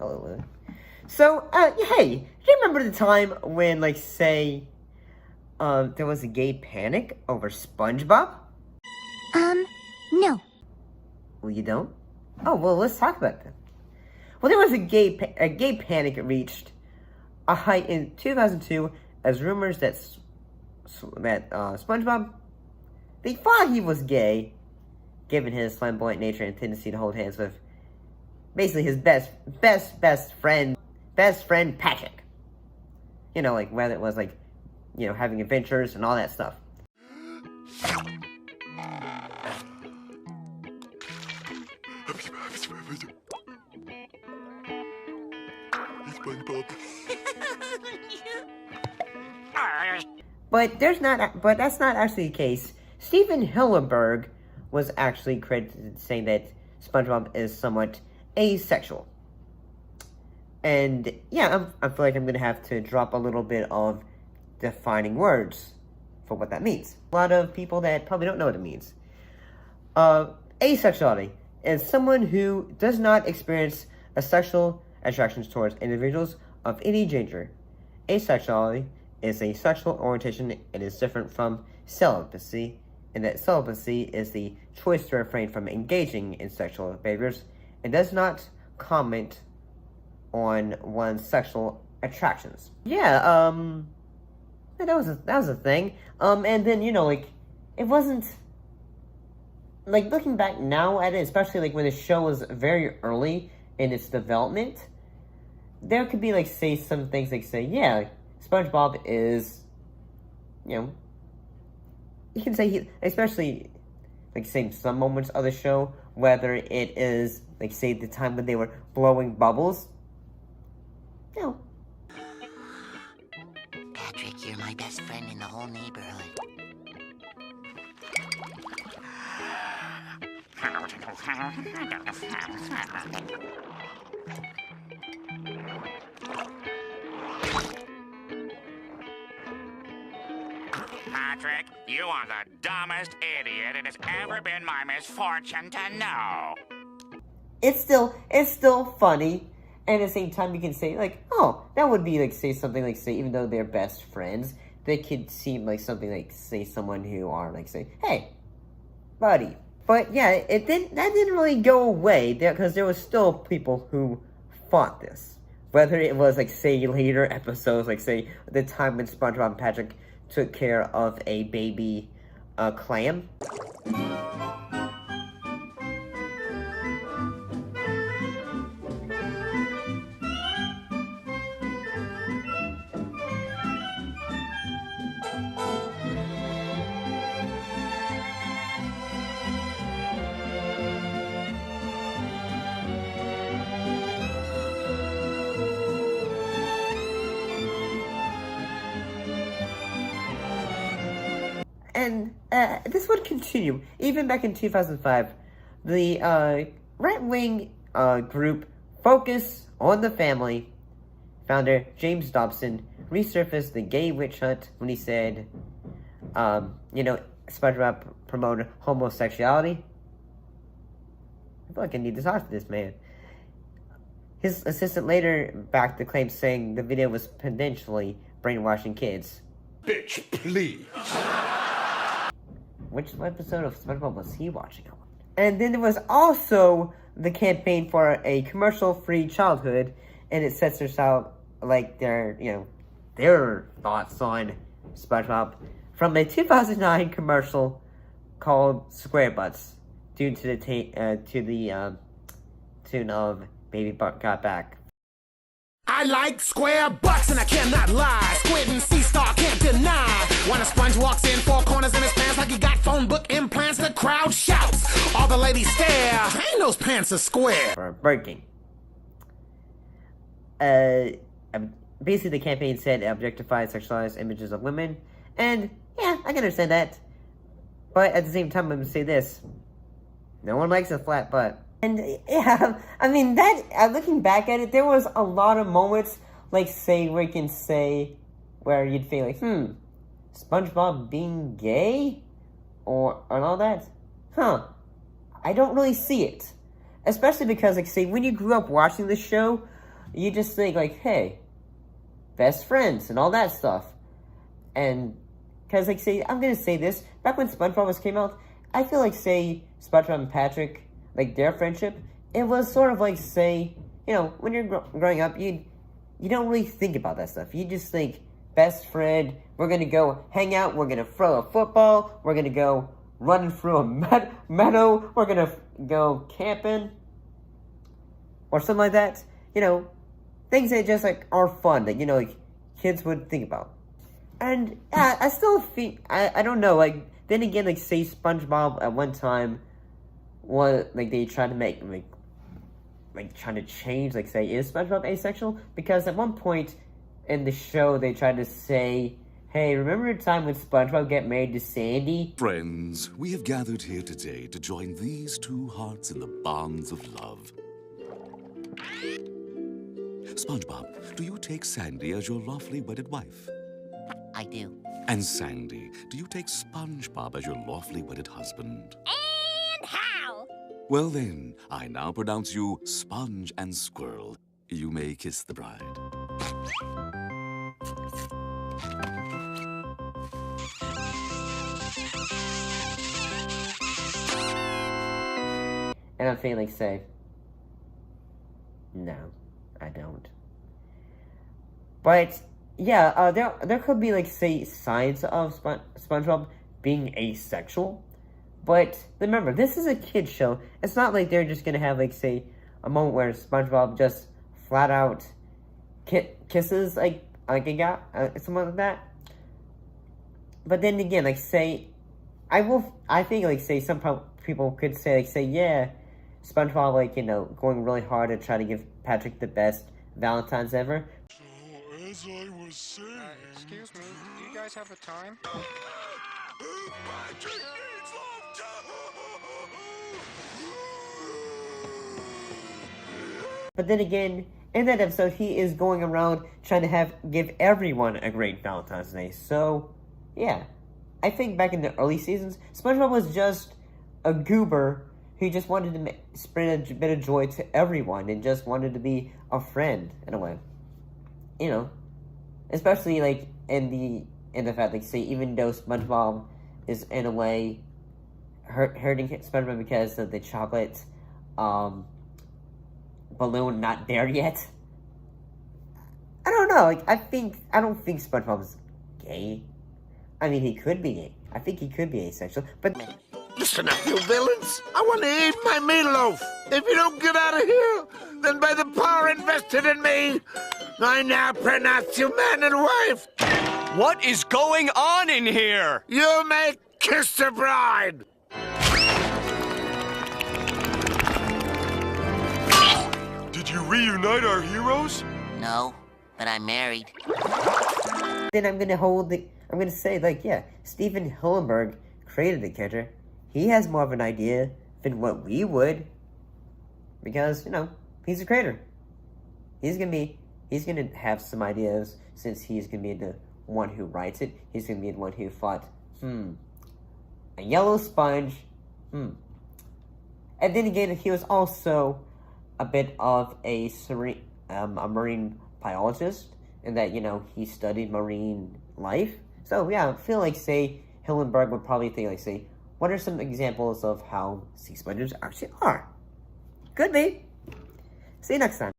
Totally. So, hey, do you remember the time when, like, say, there was a gay panic over SpongeBob? No. Well, you don't? Oh, well, let's talk about that. Well, there was a gay panic reached a height in 2002 as rumors that SpongeBob, they thought he was gay, given his flamboyant nature and tendency to hold hands with basically his best friend Patrick. You know, like, whether it was, like, you know, having adventures and all that stuff. But that's not actually the case. Steven Hillenburg was actually credited saying that SpongeBob is somewhat asexual. And yeah, I feel like I'm gonna have to drop a little bit of defining words for what that means. A lot of people that probably don't know what it means. Asexuality is someone who does not experience a sexual attractions towards individuals of any gender. Asexuality is a sexual orientation and is different from celibacy, in that celibacy is the choice to refrain from engaging in sexual behaviors and does not comment on one's sexual attractions. Yeah, that was a thing. And then, you know, like, it wasn't, like, looking back now at it, especially, like, when the show was very early in its development, there could be, like, say, some things, like, say, yeah, like, SpongeBob is, you know, you can say he, especially, like, say, some moments of the show, whether it is, like, say, the time when they were blowing bubbles, you know. Patrick, you're my best friend in the whole neighborhood. Patrick, you are the dumbest idiot it has ever been my misfortune to know. It's still funny, and at the same time you can say, like, oh, that would be, like, say something, like, say, even though they're best friends, they could seem like something, like, say, someone who are, like, say, hey, buddy. But, yeah, that didn't really go away, because there was still people who fought this. Whether it was, like, say, later episodes, like, say, the time when SpongeBob and Patrick took care of a baby clam. And this would continue. Even back in 2005, the right-wing group Focus on the Family founder James Dobson resurfaced the gay witch hunt when he said, you know, SpongeBob promoted homosexuality. I feel like I need to talk to this man. His assistant later backed the claim, saying the video was potentially brainwashing kids. Bitch, please. Which episode of SpongeBob was he watching? And then there was also the campaign for a commercial-free childhood, and it sets out, like, their thoughts on SpongeBob from a 2009 commercial called Squarepants, due to the tune of Baby Butt Got Back. I like square butts and I cannot lie. Squid and sea star can't deny. When a sponge walks in, 4 corners in his pants like he got phone book implants, the crowd shouts. All the ladies stare. Ain't those pants are square. For Burger King. Basically the campaign said objectified, sexualized images of women. And yeah, I can understand that. But at the same time, I'm going to say this. No one likes a flat butt. And yeah, I mean, looking back at it, there was a lot of moments, like, say, where you can say, where you'd feel like, SpongeBob being gay? Or and all that? I don't really see it. Especially because, like, say, when you grew up watching the show, you just think like, hey, best friends and all that stuff. And because like say, I'm gonna say this, back when SpongeBob was came out, I feel like say SpongeBob and Patrick, like their friendship, it was sort of like say, you know, when you're growing up, you don't really think about that stuff. You just think best friend, we're gonna go hang out, we're gonna throw a football, we're gonna go running through a meadow, we're gonna go camping, or something like that. You know, things that just like are fun that, you know, like kids would think about. And I still think, I don't know, like, then again, like, say SpongeBob at one time, what, like, they tried to make, like, trying to change, like, say, is SpongeBob asexual? Because at one point in the show, they tried to say, hey, remember the time when SpongeBob got married to Sandy? Friends, we have gathered here today to join these two hearts in the bonds of love. SpongeBob, do you take Sandy as your lawfully wedded wife? I do. And Sandy, do you take SpongeBob as your lawfully wedded husband? And how? Well then, I now pronounce you Sponge and Squirrel. You may kiss the bride. And I'm feeling like, say, no, I don't. But yeah, there could be like say signs of SpongeBob being asexual, but remember, this is a kid show. It's not like they're just gonna have like say a moment where SpongeBob just flat out kisses like a guy, something like that. But then again, like say, I think like say some people could say like say yeah, SpongeBob like, you know, going really hard to try to give Patrick the best Valentine's ever. As I was saying... excuse me, do you guys have the time? Patrick needs love too! But then again, in that episode, he is going around trying to give everyone a great Valentine's Day. So, yeah. I think back in the early seasons, SpongeBob was just a goober who just wanted to spread a bit of joy to everyone and just wanted to be a friend, in a way. You know, especially like in the fact, like say, even though SpongeBob is in a way hurting SpongeBob because of the chocolate balloon not there yet. I don't know. Like I don't think SpongeBob is gay. I mean, he could be gay. I think he could be asexual, but. Listen up, you villains. I want to eat my meatloaf. If you don't get out of here, then by the power invested in me, I now pronounce you man and wife. What is going on in here? You may kiss the bride. Did you reunite our heroes? No, but I'm married. Then I'm gonna say like, yeah, Steven Hillenburg created the character. He has more of an idea than what we would, because, you know, he's a creator. He's gonna have some ideas, since he's gonna be the one who writes it. He's gonna be the one who thought, a yellow sponge, And then again, he was also a bit of a marine biologist, in that, you know, he studied marine life. So yeah, I feel like, say, Hillenburg would probably think like, say, what are some examples of how sea sponges actually are? Could be. See you next time.